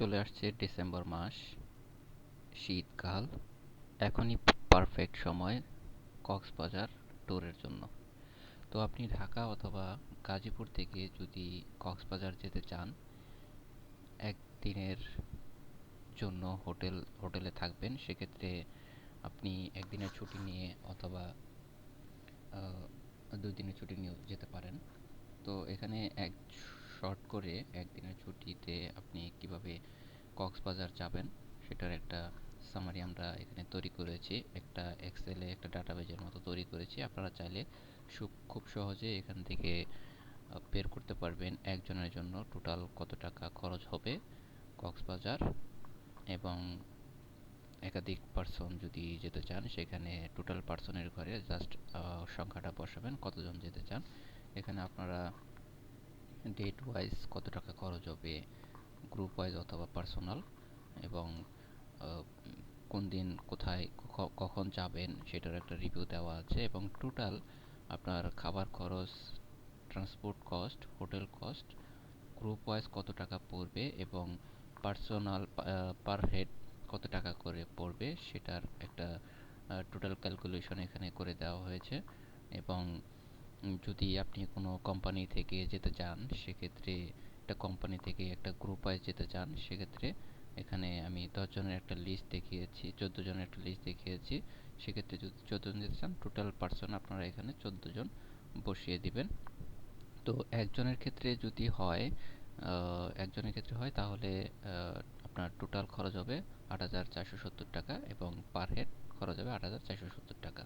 চলে আসছে ডিসেম্বর মাস, শীতকাল। এখনই পারফেক্ট সময় কক্সবাজার ট্যুরের জন্য। তো আপনি ঢাকা অথবা গাজীপুর থেকে যদি কক্সবাজার যেতে চান, একদিনের জন্য হোটেলে থাকবেন, সেক্ষেত্রে আপনি একদিনের ছুটি নিয়ে অথবা 2 দিনের ছুটি নিয়েও যেতে পারেন। তো এখানে শর্ট করে একদিনের ছুটিতে আপনি কিভাবে কক্সবাজার যাবেন সেটার একটা সামারি আমরা এখানে তৈরি করেছি। একটা এক্সেলে একটা ডাটাবেজের মতো তৈরি করেছি। আপনারা চাইলে খুব সহজে এখান থেকে বের করতে পারবেন একজনের জন্য টোটাল কত টাকা খরচ হবে কক্সবাজার, এবং একাধিক পার্সন যদি যেতে চান সেখানে টোটাল পার্সনের ঘরে জাস্ট সংখ্যাটা বসাবেন কতজন যেতে চান। এখানে আপনারা ডেট ওয়াইজ কত টাকা খরচ হবে, গ্রুপ ওয়াইজ অথবা পার্সোনাল, এবং কোন দিন কোথায় কখন যাবেন সেটার একটা রিভিউ দেওয়া আছে, এবং টোটাল আপনার খাবার খরচ, transport cost, hotel cost, group wise কত টাকা পড়বে এবং পার্সোনাল পার হেড কত টাকা করে পড়বে সেটার একটা টোটাল ক্যালকুলেশন এখানে করে দেওয়া হয়েছে। এবং যদি আপনি কোনো কোম্পানি থেকে যেতে চান সেক্ষেত্রে, একটা কোম্পানি থেকে একটা গ্রুপ ওয়াইজ যেতে চান সেক্ষেত্রে এখানে আমি 10 জনের একটা লিস্ট দেখিয়েছি, 14 জনের একটা লিস্ট দেখিয়েছি। সেক্ষেত্রে যদি 14 জন যেতে চান টোটাল পার্সন আপনারা এখানে 14 জন বসিয়ে দিবেন। তো একজনের ক্ষেত্রে হয় তাহলে আপনার টোটাল খরচ হবে ৮,৪৭০ টাকা এবং পার হেড খরচ হবে ৮,৪৭০ টাকা।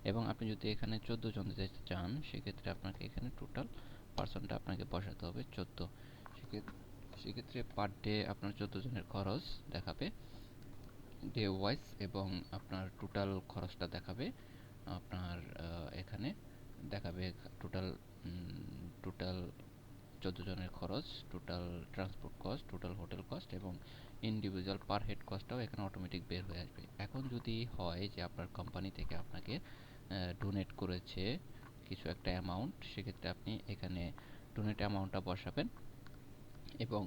এবং আপনি যদি এখানে 14 জন যেতে চান সেক্ষেত্রে আপনাকে এখানে টোটাল পার্সনটা আপনাকে বসাতে হবে 14। সেক্ষেত্রে পার ডে আপনার 14 জনের খরচ দেখাবে ডে ওয়াইজ, এবং আপনার টোটাল খরচটা দেখাবে আপনার এখানে দেখাবে টোটাল টোটাল 14 জনের খরচ, total transport cost, total hotel cost এবং ইন্ডিভিজুয়াল পার হেড কস্টটাও এখানে অটোমেটিক বের হয়ে আসবে। এখন যদি হয় যে আপনার কোম্পানি থেকে আপনাকে ডোনেট করেছে কিছু একটা অ্যামাউন্ট, সেক্ষেত্রে আপনি এখানে ডোনেট অ্যামাউন্টটা বসাবেন এবং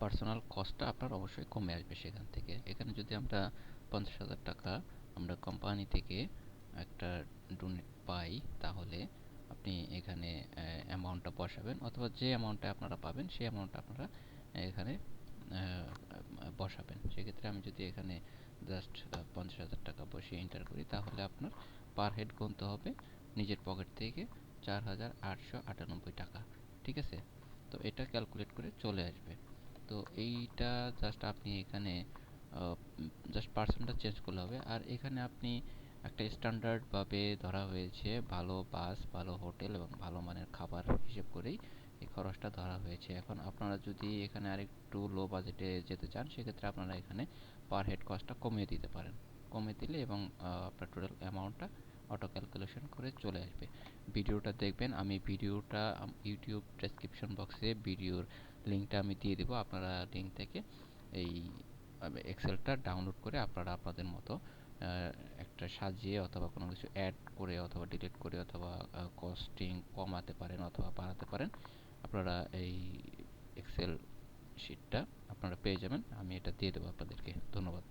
পার্সোনাল কস্টটা আপনার অবশ্যই কমে আসবে সেখান থেকে। এখানে যদি আমরা 50,000 টাকা আমরা কোম্পানি থেকে একটা ডোনেট পাই, তাহলে আপনি এখানে অ্যামাউন্টটা বসাবেন, অথবা যে অ্যামাউন্টটা আপনারা পাবেন সেই অ্যামাউন্টটা আপনারা এখানে বসাবেন। সেক্ষেত্রে আমি যদি এখানে জাস্ট 50,000 টাকা বসিয়ে এন্টার করি তাহলে আপনার পার হেড গুনতে হবে নিজের পকেট থেকে 4,898 টাকা। ঠিক আছে? তো এটা ক্যালকুলেট করে চলে আসবে। তো এইটা জাস্ট আপনি এখানে জাস্ট পার্সনটা চেঞ্জ করলে হবে। আর এখানে আপনি একটা স্ট্যান্ডার্ডভাবে ধরা হয়েছে ভালো বাস, ভালো হোটেল এবং ভালো মানের খাবার হিসেব করেই এই খরচটা ধরা হয়েছে। এখন আপনারা যদি এখানে আরেকটু লো বাজেটে যেতে চান সেক্ষেত্রে আপনারা এখানে পার হেড কস্টটা কমিয়ে দিতে পারেন। কমিয়ে দিলে এবং আপনার টোটাল অ্যামাউন্টটা অটো ক্যালকুলেশন করে চলে আসবে। ভিডিওটা দেখবেন, আমি ভিডিওটা ইউটিউব ডেসক্রিপশন বক্সে ভিডিওর লিঙ্কটা আমি দিয়ে দেবো। আপনারা লিঙ্ক থেকে এই এক্সেলটা ডাউনলোড করে আপনারা আপনাদের মতো একটা সাজিয়ে অথবা কোনো কিছু অ্যাড করে অথবা ডিলিট করে অথবা কস্টিং কমাতে পারেন অথবা বাড়াতে পারেন। আপনারা এই এক্সেল শিটটা আপনারা পেয়ে যাবেন, আমি এটা দিয়ে দেবো আপনাদেরকে। ধন্যবাদ।